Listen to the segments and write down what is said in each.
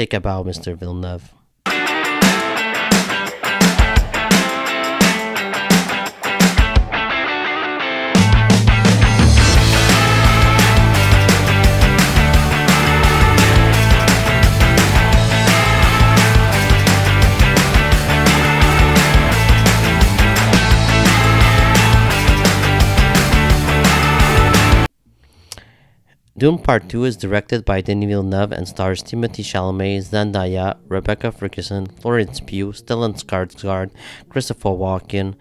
think about Mr. Villeneuve? Dune Part 2 is directed by Denis Villeneuve and stars Timothée Chalamet, Zendaya, Rebecca Ferguson, Florence Pugh, Stellan Skarsgård, Christopher Walken,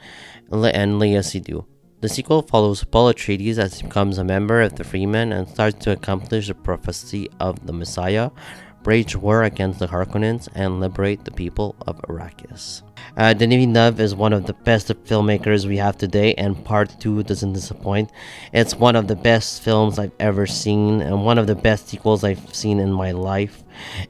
and Léa Seydoux. The sequel follows Paul Atreides as he becomes a member of the Freemen and starts to accomplish the prophecy of the Messiah, wage war against the Harkonnens, and liberate the people of Arrakis. Denis Villeneuve is one of the best filmmakers we have today, and Part 2 doesn't disappoint. It's one of the best films I've ever seen, and one of the best sequels I've seen in my life.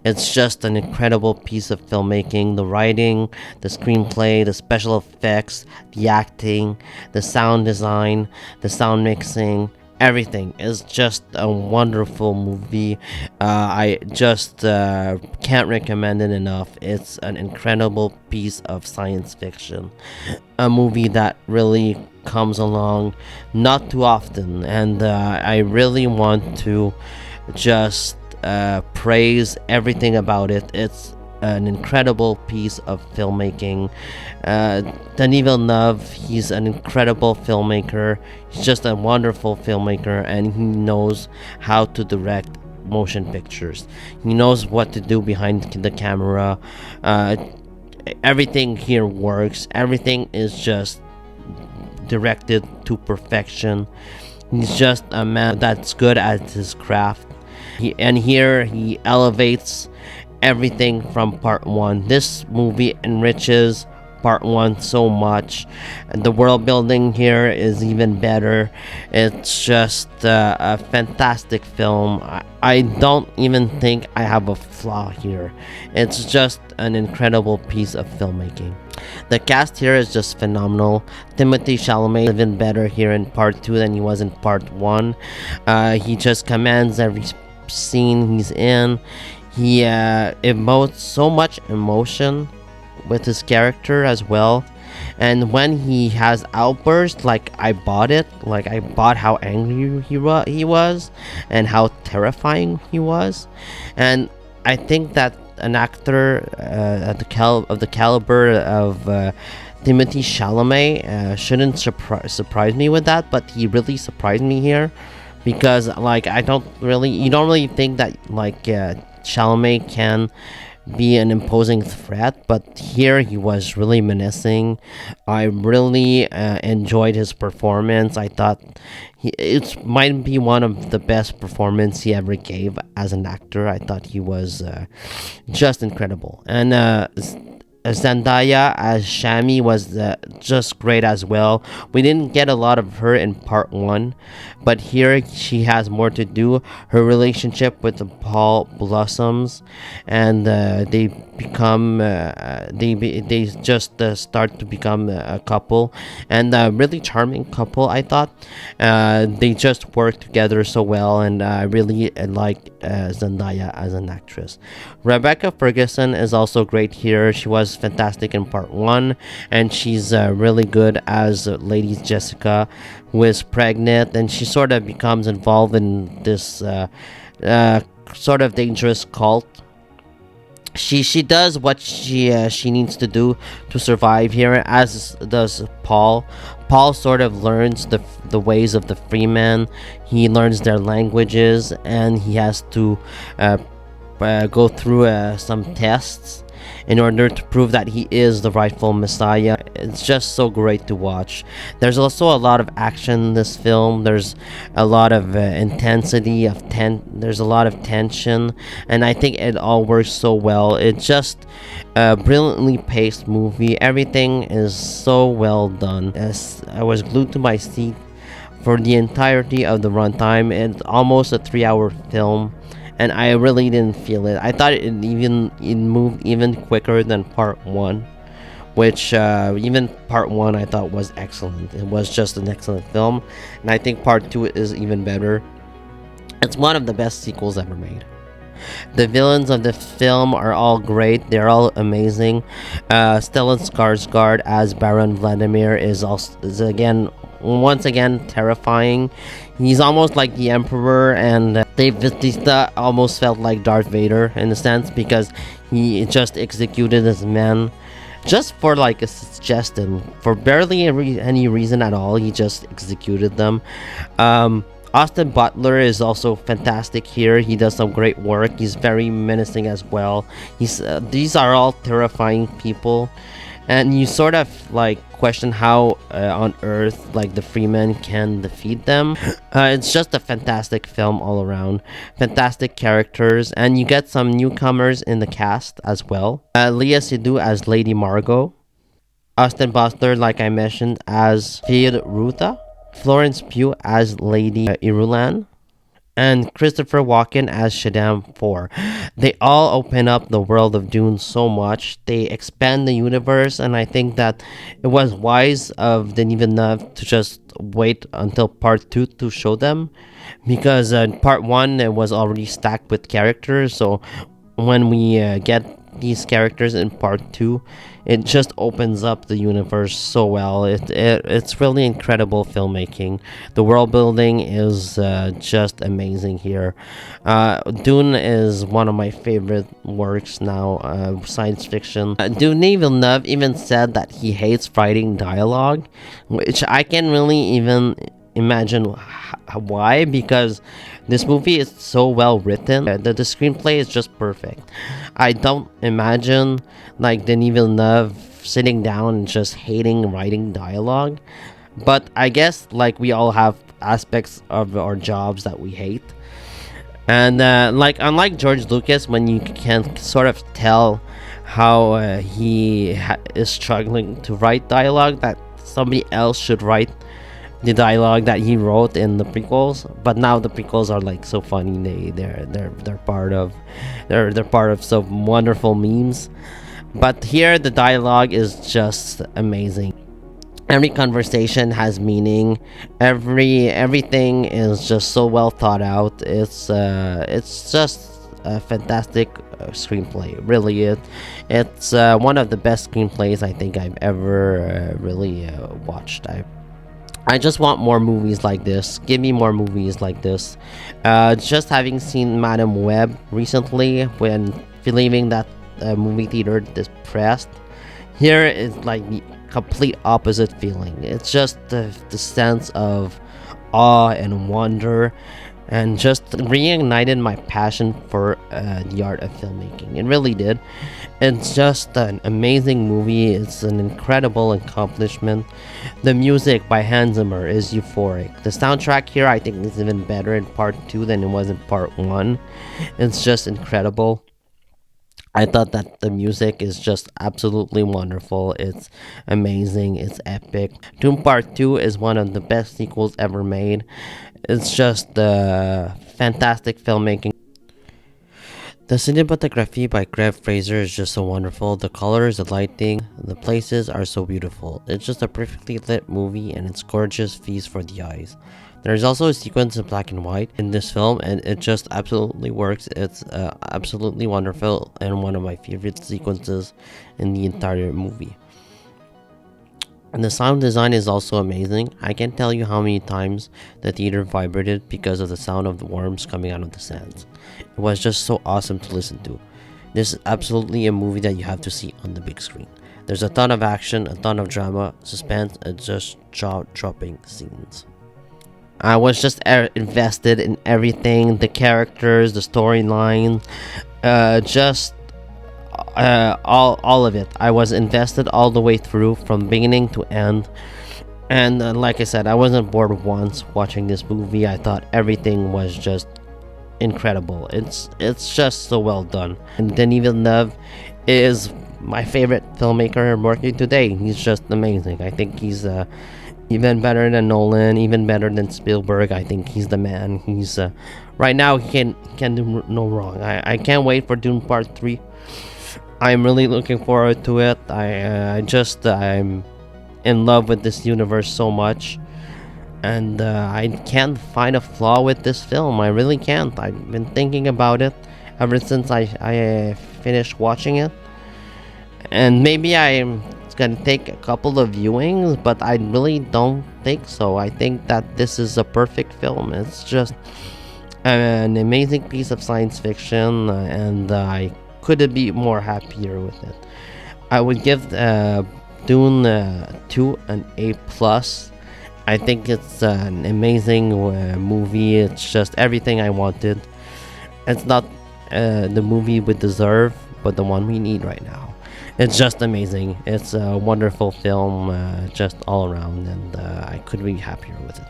It's just an incredible piece of filmmaking. The writing, the screenplay, the special effects, the acting, the sound design, the sound mixing, everything is just a wonderful movie. I just can't recommend it enough. It's an incredible piece of science fiction, a movie that really comes along not too often, and I really want to just praise everything about it. It's an incredible piece of filmmaking. Denis Villeneuve, he's an incredible filmmaker. He's just a wonderful filmmaker, and he knows how to direct motion pictures. He knows what to do behind the camera. Everything here works. Everything is just directed to perfection. He's just a man that's good at his craft. And here he elevates everything from part 1. This movie enriches part 1 so much, and the world building here is even better. It's just a fantastic film. I don't even think I have a flaw here. It's just an incredible piece of filmmaking. The cast here is just phenomenal. Timothée Chalamet is even better here in part 2 than he was in part 1. He just commands every scene he's in. He emotes so much emotion with his character as well, and when he has outbursts, like I bought it. Like I bought how angry he was, and how terrifying he was. And I think that an actor of the caliber of Timothée Chalamet shouldn't surprise me with that, but he really surprised me here, because like you don't really think that like Chalamet can be an imposing threat, but here he was really menacing. I really enjoyed his performance. I thought it might be one of the best performances he ever gave as an actor. I thought he was just incredible. And Zendaya as Shami was just great as well. We didn't get a lot of her in part 1, but here she has more to do. Her relationship with Paul blossoms, and they become they just start to become a couple, and a really charming couple. I thought they just work together so well, and I really like Zendaya as an actress. Rebecca Ferguson is also great here. She was fantastic in part 1, and she's really good as Lady Jessica, who is pregnant, and she sort of becomes involved in this sort of dangerous cult. She does what she needs to do to survive here, as does Paul. Paul sort of learns the ways of the Freemen. He learns their languages, and he has to go through some tests in order to prove that he is the rightful Messiah. It's just so great to watch. There's also a lot of action in this film. There's a lot of intensity of there's a lot of tension, and I think it all works so well. It's just a brilliantly paced movie. Everything is so well done. As I was glued to my seat for the entirety of the runtime. It's almost a 3-hour film, and I really didn't feel it. I thought it moved even quicker than part 1, which even part 1 I thought was excellent. It was just an excellent film, and I think part 2 is even better. It's one of the best sequels ever made. The villains of the film are all great. They're all amazing. Stellan Skarsgård as Baron Vladimir is again once again terrifying. He's almost like the Emperor, and Dave Bautista almost felt like Darth Vader in a sense because he just executed his men just for like a suggestion for barely any reason at all. He just executed them. Austin Butler is also fantastic here. He does some great work. He's very menacing as well. These are all terrifying people, and you sort of like question how on earth like the Freemen can defeat them. It's just a fantastic film all around. Fantastic characters, and you get some newcomers in the cast as well. Leah Seydoux as Lady Margot. Austin Butler, like I mentioned, as Fiyad Ruta. Florence Pugh as Lady Irulan, and Christopher Walken as Shaddam 4. They all open up the world of Dune so much. They expand the universe, and I think that it was wise of Denis Villeneuve to just wait until part 2 to show them, because part 1 it was already stacked with characters. So when we get these characters in part 2, it just opens up the universe so well. It's really incredible filmmaking. The world building is just amazing here. Dune is one of my favorite works now, science fiction. Denis Villeneuve even said that he hates writing dialogue, which I can really even imagine why, because this movie is so well written. The screenplay is just perfect. I don't imagine like Denis Villeneuve sitting down and just hating writing dialogue, but I guess like we all have aspects of our jobs that we hate. And like unlike George Lucas, when you can sort of tell how he is struggling to write dialogue that somebody else should write the dialogue that he wrote in the prequels, but now the prequels are like so funny. They're part of they're part of some wonderful memes. But here the dialogue is just amazing. Every conversation has meaning. Everything is just so well thought out. It's just a fantastic screenplay. Really, it's one of the best screenplays I think I've ever really watched. I just want more movies like this. Give me more movies like this. Just having seen Madam Web recently, when leaving that movie theater depressed, here is like the complete opposite feeling. It's just the sense of awe and wonder, and just reignited my passion for the art of filmmaking. It really did. It's just an amazing movie. It's an incredible accomplishment. The music by Hans Zimmer is euphoric. The soundtrack here I think is even better in part 2 than it was in part 1. It's just incredible. I thought that the music is just absolutely wonderful. It's amazing. It's epic. Dune Part 2 is one of the best sequels ever made. It's just fantastic filmmaking. The cinematography by Greg Fraser is just so wonderful. The colors, the lighting, the places are so beautiful. It's just a perfectly lit movie, and it's gorgeous feast for the eyes. There's also a sequence in black and white in this film, and it just absolutely works. It's absolutely wonderful and one of my favorite sequences in the entire movie. And the sound design is also amazing. I can't tell you how many times the theater vibrated because of the sound of the worms coming out of the sands. It was just so awesome to listen to. This is absolutely a movie that you have to see on the big screen. There's a ton of action, a ton of drama, suspense, and just jaw-dropping scenes. I was just invested in everything, the characters, the storyline, all of it. I was invested all the way through from beginning to end, and like I said, I wasn't bored once watching this movie. I thought everything was just incredible. It's just so well done, and Denis Villeneuve is my favorite filmmaker working today. He's just amazing. I think he's even better than Nolan, even better than Spielberg. I think he's the man. He's right now he can do no wrong. I can't wait for Dune Part 3. I'm really looking forward to it. I'm in love with this universe so much, and I can't find a flaw with this film. I really can't. I've been thinking about it, ever since I finished watching it. And maybe I'm gonna take a couple of viewings, but I really don't think so. I think that this is a perfect film. It's just an amazing piece of science fiction, and I couldn't be more happier with it. I would give Dune 2 an A+. I think it's an amazing movie. It's just everything I wanted. It's not the movie we deserve, but the one we need right now. It's just amazing. It's a wonderful film, just all around, and I couldn't be happier with it.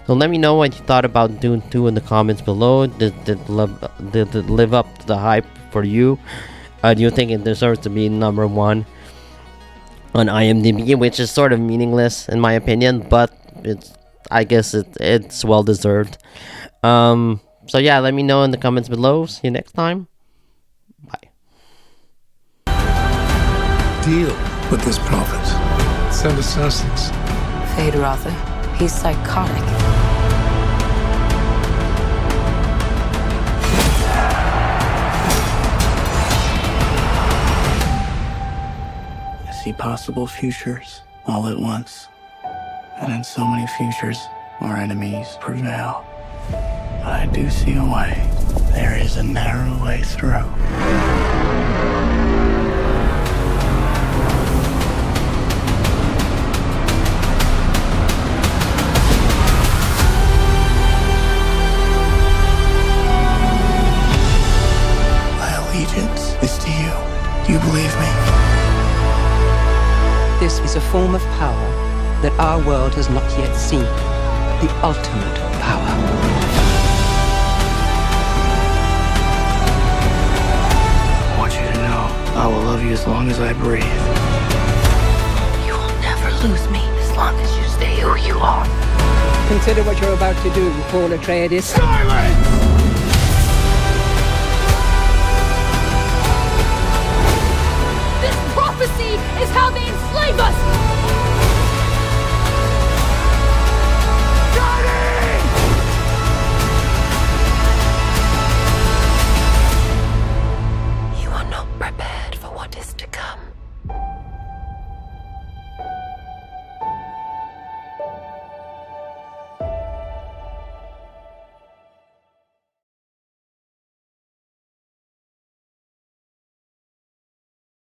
So let me know what you thought about Dune 2 in the comments below. Did it live up to the hype for you? Do you think it deserves to be number 1 on IMDb, which is sort of meaningless in my opinion, but I guess it's well deserved. So yeah, let me know in the comments below. See you next time. Bye. Deal with this prophet. Send to Sussex. Fade Rother. He's psychotic. I see possible futures all at once. And in so many futures, our enemies prevail. But I do see a way. There is a narrow way through. My allegiance is to you. Do you believe me? This is a form of power that our world has not yet seen. The ultimate power. I want you to know I will love you as long as I breathe. You will never lose me as long as you stay who you are. Consider what you're about to do, Paul Atreides. Silence! This prophecy is how they enslave us!